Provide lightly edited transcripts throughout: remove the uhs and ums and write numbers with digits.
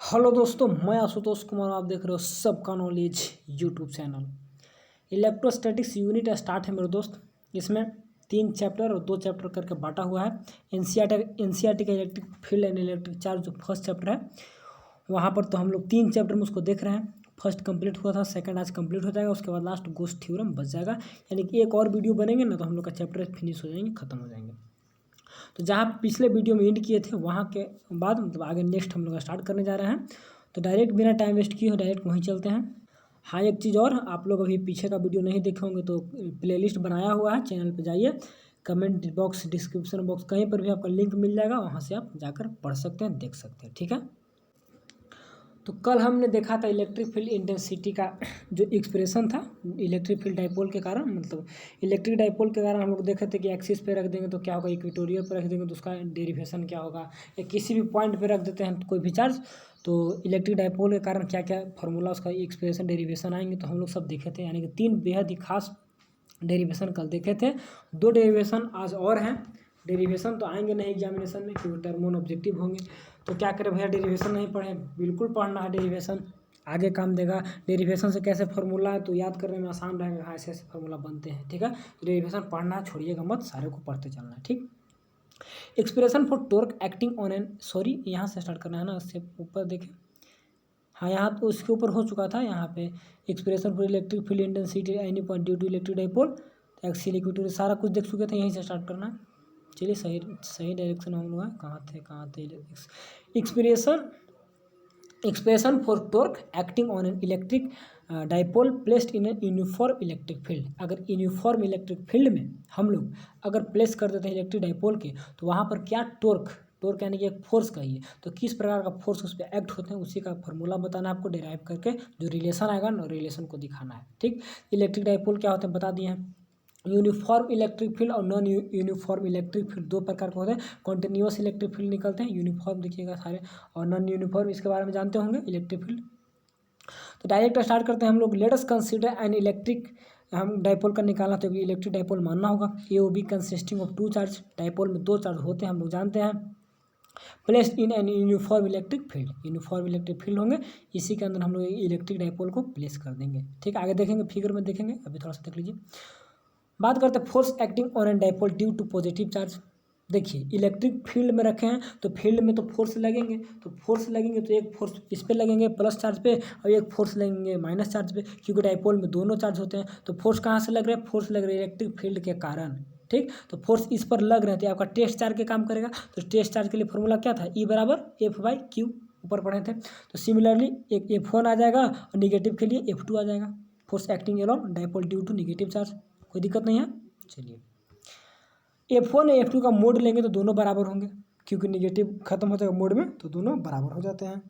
Hello दोस्तों, मैं आशुतोष कुमार। आप देख रहे हो सबका knowledge YouTube channel. Electrostatics unit start है मेरे दोस्त। इसमें 3 चैप्टर और 2 चैप्टर करके बांटा हुआ है। एनसीईआरटी का electric field and electric charge जो फर्स्ट चैप्टर है, वहाँ पर तो हम लोग 3 चैप्टर में उसको देख रहे हैं। फर्स्ट कंप्लीट हुआ था, सेकंड आज कंप्लीट हो जाएगा। उसके बाद लास्ट गोस थ्योरम बच जाएगा, यानी कि एक और वीडियो बनेंगे ना तो हम लोग का चैप्टर फिनिश हो जाएंगे, खत्म हो जाएंगे। तो जहाँ पिछले वीडियो में एंड किए थे वहाँ के बाद मतलब आगे नेक्स्ट हम लोग स्टार्ट करने जा रहे हैं। तो डायरेक्ट बिना टाइम वेस्ट किए डायरेक्ट वहीं चलते हैं। हाँ, एक चीज़ और, आप लोग अभी पीछे का वीडियो नहीं देखे होंगे तो प्लेलिस्ट बनाया हुआ है, चैनल पे जाइए। कमेंट बॉक्स, डिस्क्रिप्शन बॉक्स, कहीं पर भी आपका लिंक मिल जाएगा, वहाँ से आप जाकर पढ़ सकते हैं, देख सकते हैं। ठीक है। तो कल हमने देखा था इलेक्ट्रिक फील्ड इंटेंसिटी का जो एक्सप्रेशन था इलेक्ट्रिक फील्ड डाइपोल के कारण, मतलब इलेक्ट्रिक डाइपोल के कारण हम लोग देखे थे कि एक्सिस पे रख देंगे तो क्या होगा, इक्वेटोरियल पे रख देंगे तो उसका डेरिवेशन क्या होगा, या किसी भी पॉइंट पे रख देते हैं कोई भी चार्ज तो इलेक्ट्रिक डाइपोल के कारण क्या क्या फार्मूला, उसका एक्सप्रेशन, डेरिवेशन आएंगे। तो हम लोग सब देखे थे, यानी कि 3 बेहद ही खास डेरिवेशन कल देखे थे। 2 डेरिवेशन आज और हैं। डेरिवेशन तो आएंगे नहीं एग्जामिनेशन में क्योंकि टर्म ऑब्जेक्टिव होंगे। तो क्या करें भैया, डेरिवेशन नहीं पढ़े? बिल्कुल पढ़ना है। डेरिवेशन आगे काम देगा। डेरिवेशन से कैसे फार्मूला है तो याद करने में आसान रहेगा। हाँ, ऐसे ऐसे फार्मूला बनते हैं। ठीक है। तो डेरिवेशन पढ़ना छोड़िएगा मत, सारे को पढ़ते चलना है। ठीक। Expression for torque acting on N, sorry यहाँ से स्टार्ट करना है ना, इससे ऊपर देखें। हाँ, यहाँ तो उसके ऊपर हो चुका था। यहाँ पे expression for electric field intensity any point due to electric dipole, axial equatorial, सारा कुछ देख चुके थे। यहीं से स्टार्ट करना है। चलिए, सही डायरेक्शन हम लोग हैं। कहाँ थे expression for torque acting on an electric dipole placed in an uniform electric field. अगर यूनिफॉर्म इलेक्ट्रिक फील्ड में हम लोग अगर प्लेस कर देते हैं इलेक्ट्रिक डाइपोल के, तो वहाँ पर क्या टॉर्क यानी कि एक फोर्स का ही है, तो किस प्रकार का फोर्स उस पर एक्ट होते हैं उसी का फॉर्मूला बताना है आपको, डिराइव करके जो रिलेशन आएगा ना, रिलेशन को दिखाना है। ठीक। इलेक्ट्रिक डाइपोल क्या होते हैं बता दिए हैं। यूनिफॉर्म इलेक्ट्रिक फील्ड और नॉन यूनिफॉर्म इलेक्ट्रिक फील्ड 2 प्रकार के होते हैं। कॉन्टिन्यूस इलेक्ट्रिक फील्ड निकलते हैं, यूनिफॉर्म देखिएगा सारे, और नॉन यूनिफॉर्म इसके बारे में जानते होंगे इलेक्ट्रिक फील्ड। तो डायरेक्ट स्टार्ट करते हैं हम लोग। Let us consider an electric, हम डाइपोल का निकालना तो इलेक्ट्रिक डाइपोल मानना होगा। A O B consisting of 2 charge, dipole में 2 चार्ज होते हैं, हम लोग जानते हैं। Placed in an uniform electric field, uniform electric field होंगे, इसी के अंदर हम लोग इलेक्ट्रिक डाइपोल को प्लेस कर देंगे। ठीक। आगे देखेंगे, फिगर में देखेंगे, अभी थोड़ा सा देख लीजिए। बात करते हैं force acting on an dipole due to positive charge. देखिए, इलेक्ट्रिक फील्ड में रखे हैं तो फील्ड में तो फोर्स लगेंगे, तो एक फोर्स इस पे लगेंगे प्लस चार्ज पे, और एक फोर्स लगेंगे माइनस चार्ज पे, क्योंकि डाइपोल में दोनों चार्ज होते हैं। तो फोर्स कहाँ से लग रहे हैं? फोर्स लग रहे हैं इलेक्ट्रिक फील्ड के कारण। ठीक। तो फोर्स इस पर लग रहे थे, आपका टेस्ट चार्ज के काम करेगा। तो टेस्ट चार्ज के लिए फॉर्मूला क्या था? E बराबर F/Q, ऊपर पढ़े थे। तो सिमिलरली एक F1 आ जाएगा और निगेटिव के लिए F2 आ जाएगा। Force acting along dipole due to negative charge, कोई दिक्कत नहीं है। चलिए, F1 और F2 का मोड लेंगे तो दोनों बराबर होंगे, क्योंकि निगेटिव खत्म हो जाएगा मोड में तो दोनों बराबर हो जाते हैं,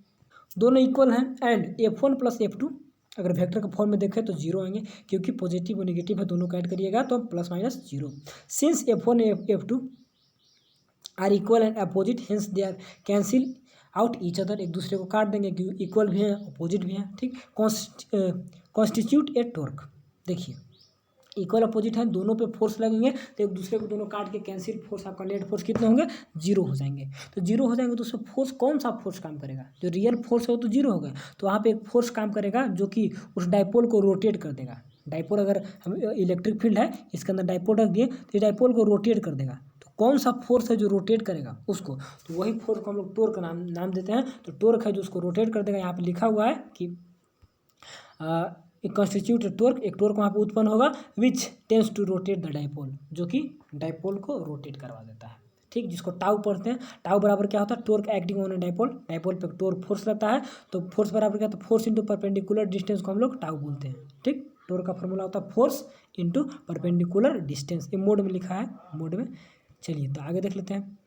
दोनों इक्वल हैं। एंड F1 प्लस F2 अगर वेक्टर का फॉर्म में देखें तो 0 आएंगे, क्योंकि पॉजिटिव और निगेटिव है, दोनों को ऐड करिएगा तो प्लस माइनस 0। सिंस F1 और F2 are equal and opposite, hence they are cancel out each other, एक दूसरे को काट देंगे क्योंकि इक्वल भी हैं अपोजिट भी हैं। ठीक। कॉन्स्टिट्यूट ए टॉर्क, देखिए इक्वल अपोजिट है, दोनों पे फोर्स लगेंगे तो एक दूसरे को दोनों काट के कैंसिल, फोर्स आपका नेट फोर्स कितने होंगे? 0 हो जाएंगे। तो 0 हो जाएंगे तो उसमें फोर्स, कौन सा फोर्स काम करेगा? जो रियल फोर्स है वो तो 0 होगा, तो वहाँ पे एक फोर्स काम करेगा जो कि उस डाइपोल को रोटेट कर देगा। डाइपोल, अगर हम इलेक्ट्रिक फील्ड है इसके अंदर डाइपोल रख दिए तो ये डाइपोल को रोटेट कर देगा। तो कौन सा फोर्स है जो रोटेट करेगा उसको? तो वही फोर्स को हम लोग टॉर्क का नाम देते हैं। तो टॉर्क है जो उसको रोटेट कर देगा। यहाँ पे लिखा हुआ है कि एक कॉन्स्टिट्यूट टॉर्क, एक टॉर्क वहाँ पे उत्पन्न होगा which tends to rotate the dipole, जो कि डाइपोल को रोटेट करवा देता है। ठीक। जिसको टाउ पढ़ते हैं। टाउ बराबर क्या होता है? Torque acting on dipole, dipole पे टॉर्क फोर्स लगता है तो फोर्स बराबर क्या? तो फोर्स इंटू परपेंडिकुलर डिस्टेंस को हम लोग टाउ बोलते हैं। ठीक। टॉर्क का फॉर्मूला होता है फोर्स इंटू परपेंडिकुलर डिस्टेंस, ये मोड में लिखा है, मोड में। चलिए, तो आगे देख लेते हैं।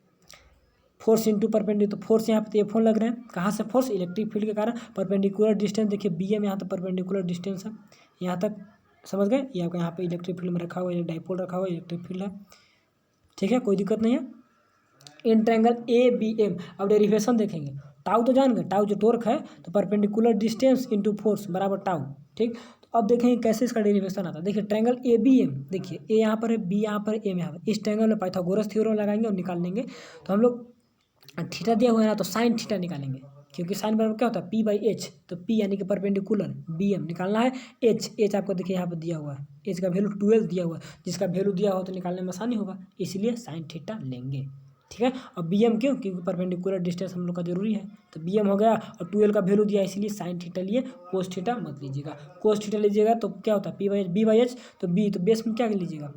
फोर्स इंटू परपेंडिकुलर, तो फोर्स यहाँ पे F1 लग रहे हैं, कहाँ से? फोर्स इलेक्ट्रिक फील्ड के कारण। परपेंडिकुलर डिस्टेंस देखिए BM, यहाँ तक परपेंडिकुलर डिस्टेंस है, यहाँ तक समझ गए। ये आपका यहाँ पे इलेक्ट्रिक फील्ड में रखा हुआ है, डाइपोल रखा हुआ है, इलेक्ट्रिक फील्ड है। ठीक है, कोई दिक्कत नहीं है। इन ट्रायंगल ABM, अब डेरिवेशन देखेंगे। टाउ तो जान गए, टाउ जो टॉर्क है, तो परपेंडिकुलर डिस्टेंस इंटू फोर्स बराबर टाउ। ठीक। तो अब देखेंगे कैसे इसका डेरिवेशन आता है। देखिए ट्रायंगल ABM, देखिए A यहाँ पर है, B यहाँ पर, M यहाँ पर, इस ट्रायंगल में पाइथागोरस थ्योरम लगाएंगे और निकाल लेंगे। तो हम लोग थीटा दिया हुआ है ना, तो साइन थीटा निकालेंगे। क्योंकि साइन बराबर क्या होता है पी बाई एच, तो पी यानी कि परपेंडिकुलर, बी एम निकालना है, एच आपको देखिए यहाँ पर दिया हुआ है, एच का वैल्यू 12 दिया हुआ है, जिसका वैल्यू दिया हो तो निकालने में आसानी होगा, इसलिए साइन थीटा लेंगे। ठीक है, और बी एम क्यों, क्योंकि परपेंडिकुलर डिस्टेंस हम लोग का जरूरी है, तो बी एम हो गया, और 12 का वैल्यू दिया इसलिए साइन थीटा लिए, कोस थीटा मत लीजिएगा। कोस थीटा लीजिएगा तो क्या होता है P by H, B by H, तो बी, तो बेस में क्या लीजिएगा,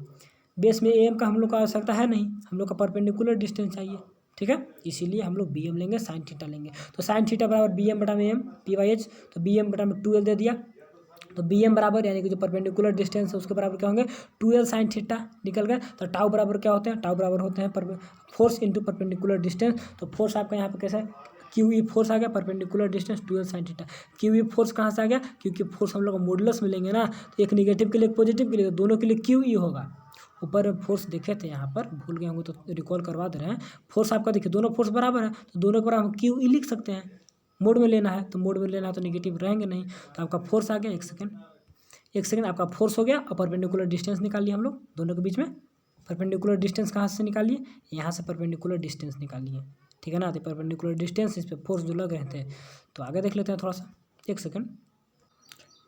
बेस में ए एम का हम लोग का आवश्यकता है नहीं, हम लोग का परपेंडिकुलर डिस्टेंस चाहिए। ठीक है, इसीलिए हम लोग बी एम लेंगे, साइन थीटा लेंगे, तो साइन थीटा बराबर बी एम बटा में एम पी बाई एच, तो बी एम बटा में 12 दे दिया, तो बी एम बराबर यानी कि जो परपेंडिकुलर डिस्टेंस है उसके बराबर क्या होंगे 12 साइन थीटा निकल गए। तो टाउ बराबर क्या होते हैं, टाउ बराबर होते हैं फोर्स इंटू परपेंडिकुलर डिस्टेंस, तो फोर्स आपका यहाँ पे कैसा है क्यू ई फोर्स आ गया, perpendicular distance 12 sine theta. Q E force कहाँ से आ गया, क्योंकि फोर्स हम लोग मॉडुलस में लेंगे ना, तो एक निगेटिव के लिए एक पॉजिटिव के लिए, तो दोनों के लिए क्यू ई होगा। ऊपर फोर्स देखे थे यहाँ पर, भूल गए होंगे तो रिकॉल करवा दे रहे हैं। फोर्स आपका देखिए दोनों फोर्स बराबर है, तो दोनों के बराबर हम क्यू ई लिख सकते हैं। मोड में लेना है तो मोड में लेना है तो निगेटिव रहेंगे नहीं, तो आपका फोर्स आ गया, एक सेकंड आपका फोर्स हो गया, और परपेंडिकुलर डिस्टेंस निकाल लिया हम लोग दोनों के बीच में। परपेंडिकुलर डिस्टेंस कहाँ से निकालिए, यहाँ से परपेंडिकुलर डिस्टेंस निकालिए। ठीक है ना, तो परपेंडिकुलर डिस्टेंस इस पर फोर्स जो लग रहे थे, तो आगे देख लेते हैं थोड़ा सा, एक सेकंड।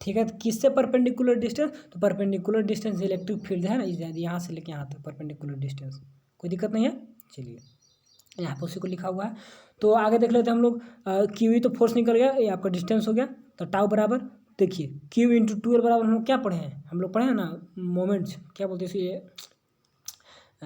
ठीक है, तो किससे परपेंडिकुलर डिस्टेंस, तो परपेंडिकुलर डिस्टेंस इलेक्ट्रिक फील्ड है ना, यहाँ से लेके यहाँ तक परपेंडिकुलर डिस्टेंस, कोई दिक्कत नहीं है। चलिए यहाँ पर उसी को लिखा हुआ है, तो आगे देख लेते हैं हम लोग। क्यू ई तो फोर्स निकल गया, ये आपका डिस्टेंस हो गया, तो टाउ बराबर देखिए क्यू इंटू 12 बराबर हम लोग क्या पढ़े हैं, हम लोग पढ़े हैं ना मोमेंट्स, क्या बोलते हैं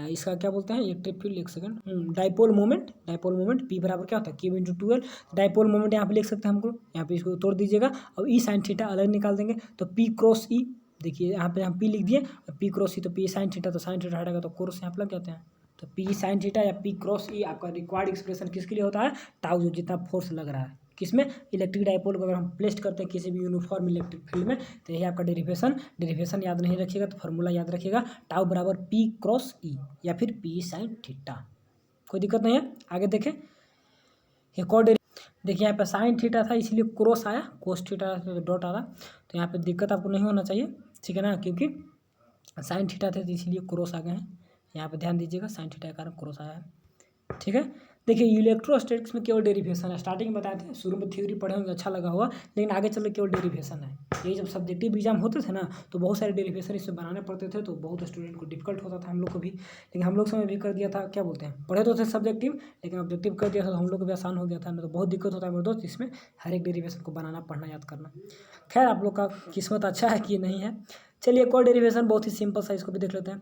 इसका क्या बोलते हैं इलेक्ट्रिक फील्ड, एक सेकंड, डाइपोल मोमेंट पी बराबर क्या होता है क्यू इंटू 12, डाइपोल मोमेंट यहाँ पे लिख सकते हैं हमको, यहाँ पे इसको तोड़ दीजिएगा, और ई साइन थीटा अलग निकाल देंगे, तो पी क्रॉस ई, देखिए यहाँ पे हम पी लिख दिए, और पी क्रॉस ई, तो पी साइन थीटा, तो साइन थीटा हटेगा तो कोस यहाँ पे लग जाते हैं, तो पी साइन थीटा या पी क्रॉस ई आपका रिक्वायर्ड एक्सप्रेशन किसके लिए होता है, टाउ, जो जितना फोर्स लग रहा है किसमें, इलेक्ट्रिक डाइपोल को अगर हम प्लेस करते हैं किसी भी यूनिफॉर्म इलेक्ट्रिक फील्ड में, तो यही आपका डेरिवेशन याद नहीं रखिएगा तो फार्मूला याद रखिएगा, टाउ बराबर पी क्रॉस ई या फिर पी साइन थीटा, कोई दिक्कत नहीं है। आगे देखें एक और देखिए यहाँ पे साइन थीटा था इसलिए क्रॉस आया, कोस थीटा डॉट आ रहा, तो यहाँ पे दिक्कत आपको नहीं होना चाहिए, ठीक है ना, क्योंकि साइन थीटा थे तो इसलिए क्रॉस आ गए हैं, यहाँ पे ध्यान दीजिएगा साइन थीटा के कारण क्रॉस आया है। ठीक है, देखिए इलेक्ट्रोस्टैटिक्स में केवल डेरिवेशन है, स्टार्टिंग में बताए थे, शुरू में थ्योरी पढ़े होंगे अच्छा लगा हुआ, लेकिन आगे चल के केवल डेरिवेशन है। ये जब सब्जेक्टिव एग्जाम होते थे ना, तो बहुत सारे डेरिवेशन इससे बनाने पड़ते थे, तो बहुत स्टूडेंट को डिफिकल्ट होता था, हम लोग को भी, लेकिन हम लोग समय भी कर दिया था, क्या बोलते हैं, पढ़े तो थे सब्जेक्टिव, लेकिन ऑब्जेक्टिव कर दिया था तो हम लोग को भी आसान हो गया था, नहीं तो बहुत दिक्कत होता है मेरे दोस्त इसमें, हर एक डेरिवेशन को बनाना, पढ़ना, याद करना। खैर आप लोग का किस्मत अच्छा है कि नहीं है। चलिए एक और डेरिवेशन बहुत ही सिंपल सा, इसको भी देख लेते हैं।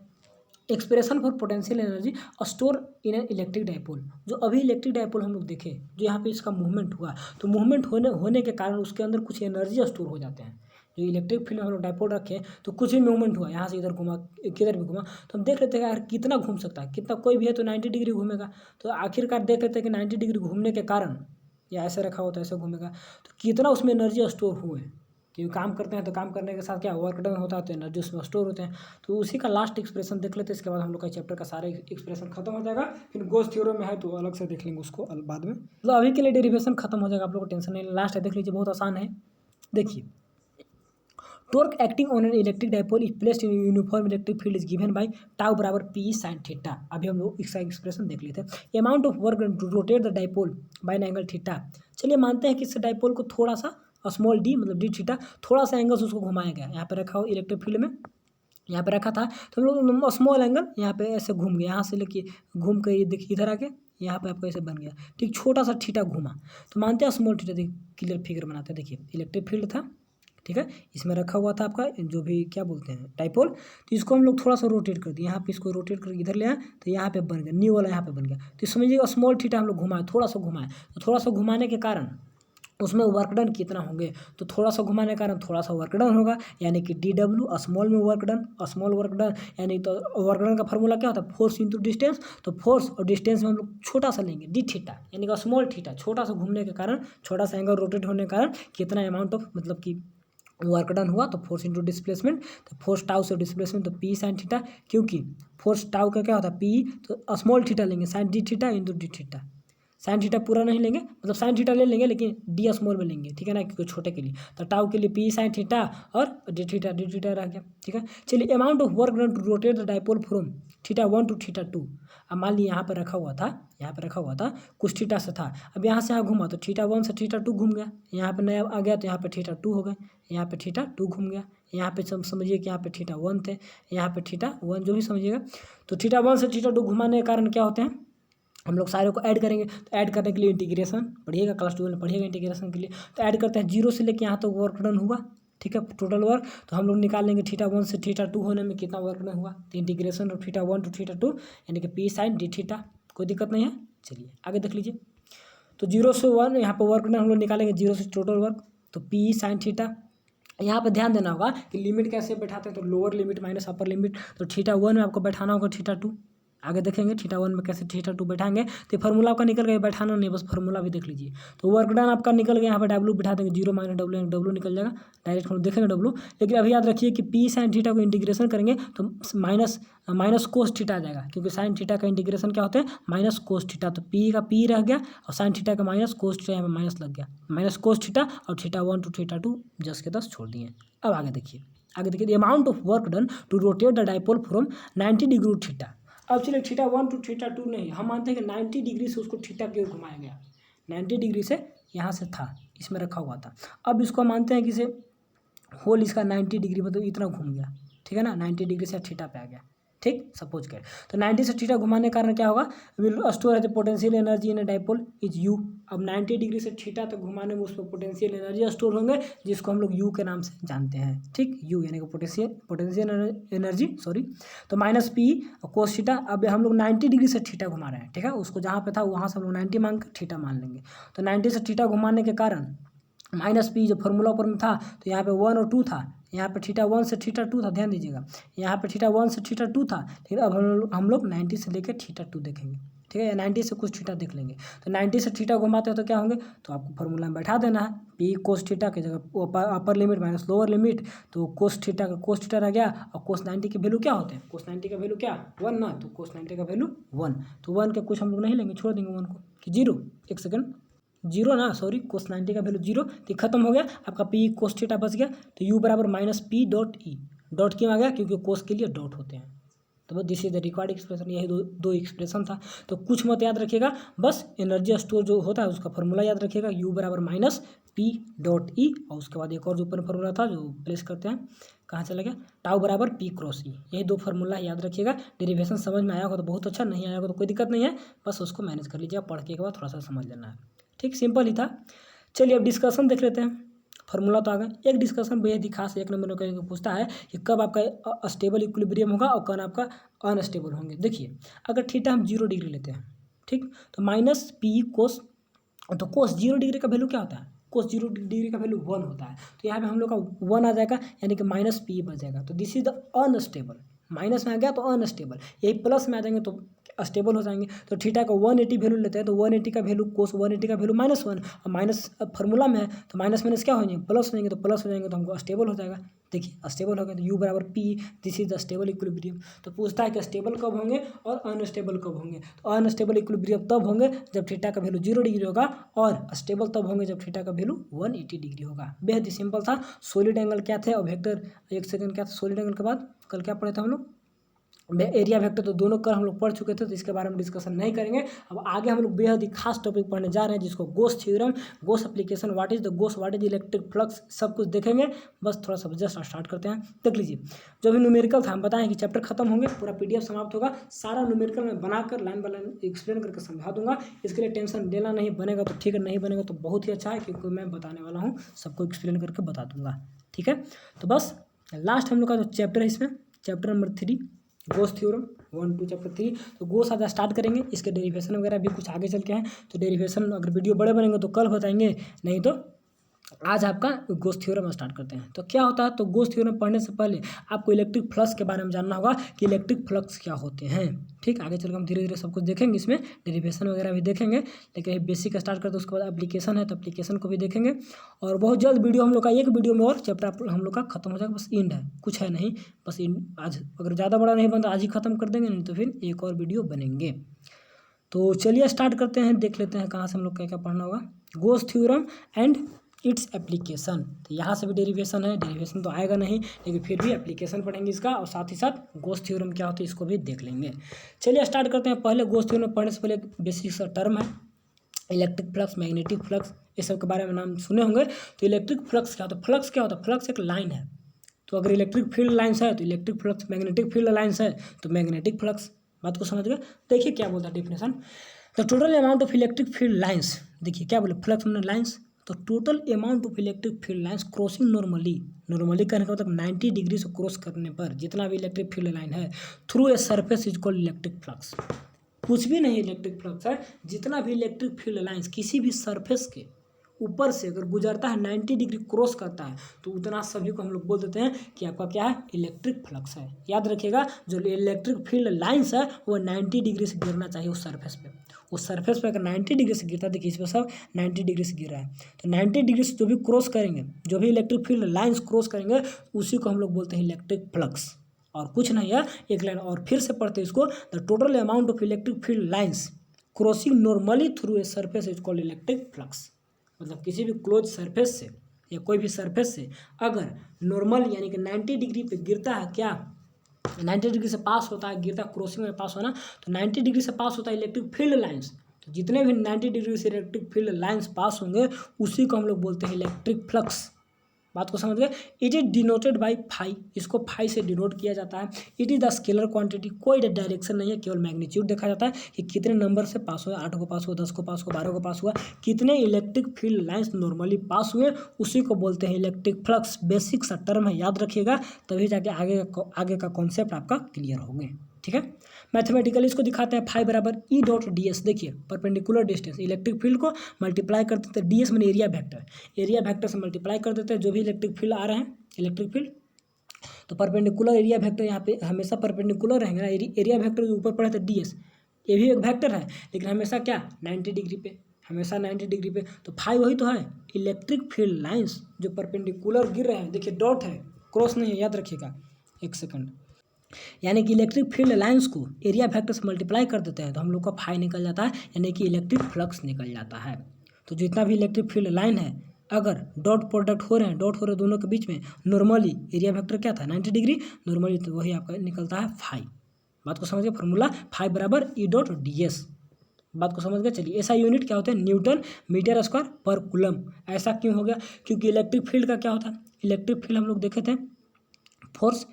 Expression for potential energy store in an electric dipole, जो अभी इलेक्ट्रिक डाइपोल हम लोग देखे, जो यहाँ पे इसका मूवमेंट हुआ, तो मूवमेंट होने के कारण उसके अंदर कुछ एनर्जी स्टोर हो जाते हैं। जो इलेक्ट्रिक फील्ड में हम लोग डाइपोल रखे, तो कुछ भी मूवमेंट हुआ, यहाँ से इधर घुमा, किधर भी घुमा, तो हम देख लेते हैं यार कितना घूम सकता है, कितना, कोई भी है तो 90 डिग्री घूमेगा, तो आखिरकार देख लेते हैं कि 90 डिग्री घूमने के कारण, या ऐसे रखा हो तो ऐसे घूमेगा, तो कितना उसमें एनर्जी स्टोर हुए, क्योंकि काम करते हैं तो काम करने के साथ क्या वर्क डन होता है, तो एनर्जी उसमें स्टोर होते हैं। तो उसी का लास्ट एक्सप्रेशन देख लेते हैं, इसके बाद हम लोग का चैप्टर का सारे एक्सप्रेशन खत्म हो जाएगा, फिर गोस थ्योरम में है तो अलग से देख लेंगे उसको बाद में, मतलब अभी के लिए डेरिवेशन खत्म हो जाएगा, आप लोग को टेंशन नहीं, लास्ट है देख लीजिए, बहुत आसान है। देखिए torque acting on an electric dipole is placed in uniform electric field is given by tau बराबर पी साइन थीटा। अभी हम लोग इसका एक्सप्रेशन देख लेते हैं। Amount of work to rotate the dipole by an angle theta. चलिए मानते हैं कि इस डाइपोल को थोड़ा सा स्मॉल डी मतलब डी थीटा, थोड़ा सा एंगल उसको घुमाया गया, यहाँ पे रखा हो इलेक्ट्रिक फील्ड में, यहाँ पे रखा था, तो हम लोग स्मॉल एंगल यहाँ पे ऐसे घूम गया, यहाँ से लेके घूम के ये देखिए इधर आके यहाँ पे आपको ऐसे बन गया, ठीक, छोटा सा थीटा घूमा, तो मानते हैं स्मॉल थीटा, देखिए क्लियर फिगर बनाते हैं। देखिए इलेक्ट्रिक फील्ड था, ठीक है, इसमें रखा हुआ था आपका जो भी क्या बोलते हैं डाइपोल, तो इसको हम लोग थोड़ा सा रोटेट कर दिए, यहाँ पे इसको रोटेट करके इधर ले आए, तो यहाँ पे बन गया न्यू वाला, यहाँ पे बन गया, तो समझिए स्मॉल थीटा हम लोग घुमाए, थोड़ा सा घुमाए, तो थोड़ा सा घुमाने के कारण उसमें वर्क डन कितना होंगे, तो थोड़ा सा घुमाने के कारण थोड़ा सा वर्क डन होगा, यानी कि डी डब्ल्यू स्मॉल में work done, small work done, यानी तो वर्क डन का फॉर्मूला क्या होता है, फोर्स इंटू डिस्टेंस, तो फोर्स और डिस्टेंस में हम लोग छोटा सा लेंगे डी थीटा, यानी कि स्मॉल थीटा, छोटा सा घूमने के कारण, छोटा सा एंगल रोटेट होने के कारण कितना अमाउंट ऑफ मतलब कि वर्क डन हुआ, तो फोर्स इंटू डिस्प्लेसमेंट, तो फोर्स टाउ से डिस्प्लेसमेंट, तो पी साइन थीटा, क्योंकि फोर्स टाउ का क्या होता है पी, तो स्मॉल थीटा लेंगे sine D theta into D theta, sine theta पूरा नहीं लेंगे, मतलब साइन थीटा ले लेंगे लेकिन डी स्मॉल में लेंगे, ठीक है ना, क्योंकि छोटे के लिए। तो टाउ के लिए पी साइन थीटा और डी थीटा रह गया, ठीक है। चलिए amount of work done to rotate the dipole from theta 1 to theta 2। अब मान लीजिए यहाँ पर रखा हुआ था कुछ थीटा से था, अब यहाँ से यहाँ घूमा तो थीटा 1 से थीटा 2 घूम गया, यहाँ पे नया आ गया तो यहाँ पे थीटा 2 हो गए, यहाँ पे थीटा 2 घूम गया, यहाँ पे समझिए कि यहाँ पे थीटा 1 थे, यहाँ पे थीटा 1 जो भी समझिएगा। तो थीटा 1 से थीटा 2 घुमाने के कारण क्या होते हैं, हम लोग सारे को ऐड करेंगे। तो ऐड करने के लिए इंटीग्रेशन पढ़िएगा, क्लास 12 में पढ़िएगा इंटीग्रेशन के लिए। तो ऐड करते हैं 0 से लेके यहाँ तो वर्क डन हुआ, ठीक है, टोटल वर्क। तो हम लोग निकाल लेंगे थीटा 1 से थीटा 2 होने में कितना वर्क डन हुआ। तो integration of theta 1 to theta 2 यानी कि पी साइन डी थीटा, कोई दिक्कत नहीं है। चलिए आगे देख लीजिए। तो 0 से 1 यहाँ पर वर्क डन हम लोग निकालेंगे, 0 से टोटल वर्क, तो पी साइन थीटा। यहाँ पर ध्यान देना होगा कि लिमिट कैसे बैठाते हैं, तो lower limit minus upper limit. तो थीटा 1 में आपको बैठाना होगा थीटा 2, आगे देखेंगे थीटा 1 में कैसे थीटा 2 बैठाएंगे। तो फार्मूला आपका निकल गया, बैठाना नहीं बस फार्मूला भी देख लीजिए। तो वर्क डन आपका निकल गया, यहाँ पर डब्ल्यू बैठा देंगे, 0 माइनस डब्ल्यू, डब्ल्यू निकल जाएगा, डायरेक्ट हम देखेंगे डब्ल्यू। लेकिन अभी याद रखिए कि पी साइन थीटा को इंटीग्रेशन करेंगे तो माइनस कोस थीटा आ जाएगा, क्योंकि साइन थीटा का इंटीग्रेशन क्या होता है, माइनस कोस थीटा। तो पी का पी रह गया और साइन थीटा का माइनस कोस थीटा, यहाँ पर माइनस लग गया, माइनस कोस थीटा और थीटा 1 टू थीटा 2 10 के 10 छोड़ दिए। अब आगे देखिए, the amount of work done to rotate the dipole from 90 degree theta. अब चलिए थीटा 1 टू थीटा 2 नहीं, हम मानते हैं कि 90 डिग्री से उसको थीटा की ओर घुमाया गया, 90 डिग्री से यहाँ से था, इसमें रखा हुआ था। अब इसको मानते हैं कि इसे होल इसका 90 डिग्री मतलब इतना घूम गया, ठीक है ना, 90 डिग्री से थीटा पे आ गया, ठीक, सपोज करें। तो 90 से थीटा घुमाने के कारण क्या होगा, विल स्टोर है potential energy in dipole is you. अब 90 डिग्री से थीटा तक घुमाने में उसमें पोटेंशियल एनर्जी स्टोर होंगे, जिसको हम लोग यू के नाम से जानते हैं, ठीक, यू यानी कि पोटेंशियल एनर्जी, सॉरी। तो माइनस पी कोस थीटा। अब हम लोग 90 डिग्री से थीटा घुमा रहे हैं, ठीक है, उसको जहाँ पे था वहाँ से हम लोग 90 मान कर थीटा मान लेंगे। तो 90 से थीटा घुमाने के कारण माइनस पी जो फॉर्मूला ऊपर में था, तो यहाँ पे 1 और 2 था, यहाँ पे थीटा 1 से थीटा 2 था, ध्यान दीजिएगा, यहाँ पे थीटा 1 से थीटा 2 था। लेकिन अब हम लोग 90 से लेकर थीटा 2 देखेंगे, ठीक है, या 90 से कुछ थीटा देख लेंगे। तो 90 से थीटा घुमाते हैं तो क्या होंगे, तो आपको फॉर्मूला में बैठा देना है, पी कोस थीटा की जगह upper limit minus lower limit. तो कोस थीटा का कोस थीटा रह गया, और कोस 90 के वैल्यू क्या होते हैं, कोस 90 का वैल्यू क्या 1 ना, तो कोस 90 का वैल्यू 1। तो 1 के कुछ हम लोग नहीं लेंगे, छोड़ देंगे 1 को कि 0, एक सेकंड, 0 ना, सॉरी, कोस 90 का वैल्यू 0, तो खत्म हो गया आपका पी कोस थीटा बच गया। तो यू बराबर minus P dot E, dot क्यों आ गया, क्योंकि कोस के लिए डॉट होते हैं। तो बस this is the required expression, यही दो एक्सप्रेशन था। तो कुछ मत याद रखिएगा, बस एनर्जी स्टोर जो होता है उसका फॉर्मूला याद रखिएगा, यू बराबर माइनस पी डॉट ई, और उसके बाद एक और जो ऊपर फॉर्मूला था जो प्लेस करते हैं, कहाँ चला गया, टाउ बराबर पी क्रॉस ई। यही 2 फार्मूला याद रखिएगा। डेरिवेशन समझ में आया होगा तो बहुत अच्छा, नहीं आया होगा तो कोई दिक्कत नहीं है, बस उसको मैनेज कर लीजिए, पढ़ के बाद थोड़ा सा समझ लेना है, ठीक, सिंपल ही था। चलिए अब डिस्कशन देख लेते हैं। फार्मूला तो आ गया, एक डिस्कशन बेहद ही खास 1 नंबर में पूछता है कि कब आपका स्टेबल इक्विलिब्रियम होगा और कब आपका अनस्टेबल होंगे। देखिए अगर थीटा हम 0 डिग्री लेते हैं, ठीक, तो माइनस पी कोस, तो कोस 0 डिग्री का वैल्यू क्या होता है, कोस 0 डिग्री का वैल्यू 1 होता है। तो यहाँ पे हम लोग का 1 आ जाएगा, यानी कि माइनस पी बच जाएगा। तो this is the unstable, minus में आ गया तो अनस्टेबल, यही प्लस में आ जाएंगे तो स्टेबल हो जाएंगे। तो थीटा का 180 वैल्यू लेते हैं, तो 180 का वैल्यू कोस 180 का वैल्यू -1, और माइनस फार्मूला में है तो माइनस माइनस क्या हो जाएंगे, प्लस हो जाएंगे, तो प्लस हो जाएंगे तो हमको स्टेबल हो जाएगा। देखिए स्टेबल हो गया तो यू बराबर P, this is the stable equilibrium. तो पूछता है कि स्टेबल कब होंगे और अनस्टेबल कब होंगे। तो अनस्टेबल इक्विलिब्रियम तब होंगे जब थीटा का वैल्यू 0 डिग्री होगा, और स्टेबल तब होंगे जब थीटा का वैल्यू 180 डिग्री होगा। बेहद ही सिंपल था। सॉलिड एंगल क्या थे और वेक्टर, एक सेकंड, क्या था सॉलिड एंगल के बाद कल क्या पढ़े थे हम लोग, एरिया वेक्टर, तो दोनों कर हम लोग पढ़ चुके थे, तो इसके बारे में डिस्कशन नहीं करेंगे। अब आगे हम लोग बेहद ही खास टॉपिक पढ़ने जा रहे हैं, जिसको गोस theorem, goes application, what is the goes, what is electric flux, सब कुछ देखेंगे। बस थोड़ा सा जस्ट स्टार्ट करते हैं, देख लीजिए। जो भी न्यूमेरिकल था हम बताएं कि चैप्टर खत्म होंगे, पूरा PDF समाप्त होगा, सारा न्यूमेरिकल मैं बनाकर लाइन बाय लाइन एक्सप्लेन करके समझा दूंगा। इसके लिए टेंशन लेना नहीं, बनेगा तो ठीक है, नहीं बनेगा तो बहुत ही अच्छा है, क्योंकि मैं बताने वाला हूँ, सबको एक्सप्लेन करके बता दूंगा, ठीक है। तो बस लास्ट हम लोग का जो चैप्टर है, इसमें चैप्टर नंबर 3 गोस थ्योरम 1 2 चैप्टर 3। तो गोस आज स्टार्ट करेंगे, इसके डेरिवेशन वगैरह भी कुछ आगे चल के हैं। तो डेरिवेशन अगर वीडियो बड़े बनेंगे तो कल बताएंगे, नहीं तो आज आपका गोस थ्योरम स्टार्ट करते हैं। तो क्या होता है, तो गोस थ्योरम पढ़ने से पहले आपको इलेक्ट्रिक फ्लक्स के बारे में जानना होगा कि इलेक्ट्रिक फ्लक्स क्या होते हैं, ठीक। आगे चलकर हम धीरे धीरे सब कुछ देखेंगे, इसमें डेरिवेशन वगैरह भी देखेंगे, लेकिन बेसिक स्टार्ट करते उसके बाद एप्लीकेशन है तो एप्लीकेशन को भी देखेंगे। और बहुत जल्द वीडियो हम लोग का, एक वीडियो में और चैप्टर हम लोग का खत्म हो जाएगा, बस एंड है, कुछ है नहीं, बस आज अगर ज़्यादा बड़ा नहीं बनता आज ही खत्म कर देंगे, नहीं तो फिर एक और वीडियो बनेंगे। तो चलिए स्टार्ट करते हैं, देख लेते हैं कहाँ से हम लोग क्या क्या पढ़ना होगा। गोस थ्योरम एंड इट्स एप्लीकेशन, तो यहाँ से भी डेरिवेशन है, डेरिवेशन तो आएगा नहीं लेकिन फिर भी एप्लीकेशन पढ़ेंगे इसका, और साथ ही साथ गोस थ्योरम क्या होता है इसको भी देख लेंगे। चलिए स्टार्ट करते हैं। पहले गोस थ्योरम पढ़ने से पहले एक बेसिक सा टर्म है इलेक्ट्रिक फ्लक्स, मैग्नेटिक फ्लक्स, इस सब के बारे में नाम सुने होंगे। तो इलेक्ट्रिक फ्लक्स क्या होता है? फ्लक्स क्या होता है? फ्लक्स एक लाइन है। तो अगर इलेक्ट्रिक फील्ड लाइन्स है तो electric flux, magnetic field lines है तो मैग्नेटिक फ्लक्स। बात को समझ गए? देखिए क्या बोलता है definition, the total amount of electric field lines. देखिए क्या बोले, फ्लक्स में लाइन्स, तो total amount of electric field lines crossing normally, normally कहने का मतलब 90 डिग्री से क्रॉस करने पर जितना भी इलेक्ट्रिक फील्ड लाइन है through a surface is called electric flux. कुछ भी नहीं इलेक्ट्रिक फ्लक्स है, जितना भी इलेक्ट्रिक फील्ड लाइन्स किसी भी सरफेस के ऊपर से अगर गुजरता है 90 डिग्री क्रॉस करता है तो उतना सभी को हम लोग बोल देते हैं कि आपका क्या है, इलेक्ट्रिक फ्लक्स है। याद रखिएगा जो इलेक्ट्रिक फील्ड लाइन्स है वो 90 डिग्री से गिरना चाहिए उस सरफेस पे। उस सरफेस पे अगर 90 डिग्री से गिरता है, देखिए इस पर सब 90 डिग्री से गिर रहा है, तो 90 डिग्री से जो भी क्रॉस करेंगे, जो भी इलेक्ट्रिक फील्ड लाइन्स क्रॉस करेंगे उसी को हम लोग बोलते हैं इलेक्ट्रिक फ्लक्स, और कुछ नहीं है, एक लाइन और फिर से पढ़ते हैं इसको, the total amount of electric field lines crossing normally through a surface is called electric flux. मतलब किसी भी क्लोज सरफेस से या कोई भी सरफेस से अगर नॉर्मल यानी कि 90 डिग्री पे गिरता है, क्या 90 डिग्री से पास होता है, गिरता क्रॉसिंग में पास होना, तो 90 डिग्री से पास होता है इलेक्ट्रिक फील्ड लाइन्स। तो जितने भी 90 डिग्री से इलेक्ट्रिक फील्ड लाइन्स पास होंगे उसी को हम लोग बोलते हैं इलेक्ट्रिक फ्लक्स। बात को समझ गए? It is denoted by phi, इसको फाई से डिनोट किया जाता है। It is the scalar quantity, कोई डायरेक्शन नहीं है, केवल मैग्नीट्यूड देखा जाता है कि कितने नंबर से पास हुआ, 8 को पास हुआ, 10 को पास हुआ, 12 को पास हुआ, कितने इलेक्ट्रिक फील्ड लाइन्स नॉर्मली पास हुए उसी को बोलते हैं इलेक्ट्रिक फ्लक्स। बेसिक सा टर्म है, याद रखिएगा, तभी जाके आगे का कॉन्सेप्ट आपका क्लियर होंगे। ठीक है, मैथमेटिकली इसको दिखाते हैं, फाई बराबर ई डॉट डी एस। देखिए परपेंडिकुलर डिस्टेंस, इलेक्ट्रिक फील्ड को मल्टीप्लाई कर देते हैं, डी एस मैंने एरिया वेक्टर, एरिया वेक्टर से मल्टीप्लाई कर देते हैं जो भी इलेक्ट्रिक फील्ड आ रहे हैं, इलेक्ट्रिक फील्ड, तो परपेंडिकुलर एरिया वेक्टर यहाँ पे हमेशा परपेंडिकुलर रहेंगे ना, एरिया वेक्टर जो ऊपर पड़े थे डी एस, ये भी एक वेक्टर है लेकिन हमेशा क्या 90 डिग्री पे, हमेशा 90 डिग्री पे, तो फाई वही तो है, इलेक्ट्रिक फील्ड लाइन्स जो परपेंडिकुलर गिर रहे हैं, देखिए डॉट है, क्रॉस नहीं है, याद रखिएगा, एक सेकंड, यानी कि इलेक्ट्रिक फील्ड लाइन्स को एरिया वेक्टर से मल्टीप्लाई कर देते हैं तो हम लोग का फाई निकल जाता है, यानी कि इलेक्ट्रिक फ्लक्स निकल जाता है। तो जितना भी इलेक्ट्रिक फील्ड लाइन है अगर डॉट प्रोडक्ट हो रहे हैं, डॉट हो रहे दोनों के बीच में, नॉर्मली एरिया वेक्टर क्या था 90 डिग्री, नॉर्मली तो वही आपका निकलता है फाई। बात को समझ गए? फॉर्मूला फाई बराबर ई डॉट डी एस। बात को समझ गए? चलिए ऐसा यूनिट क्या होता है, न्यूटन मीटर स्क्वायर पर कूलम। ऐसा क्यों हो गया? क्योंकि इलेक्ट्रिक फील्ड का क्या होता है, इलेक्ट्रिक फील्ड हम लोग देखे थे, फोर्स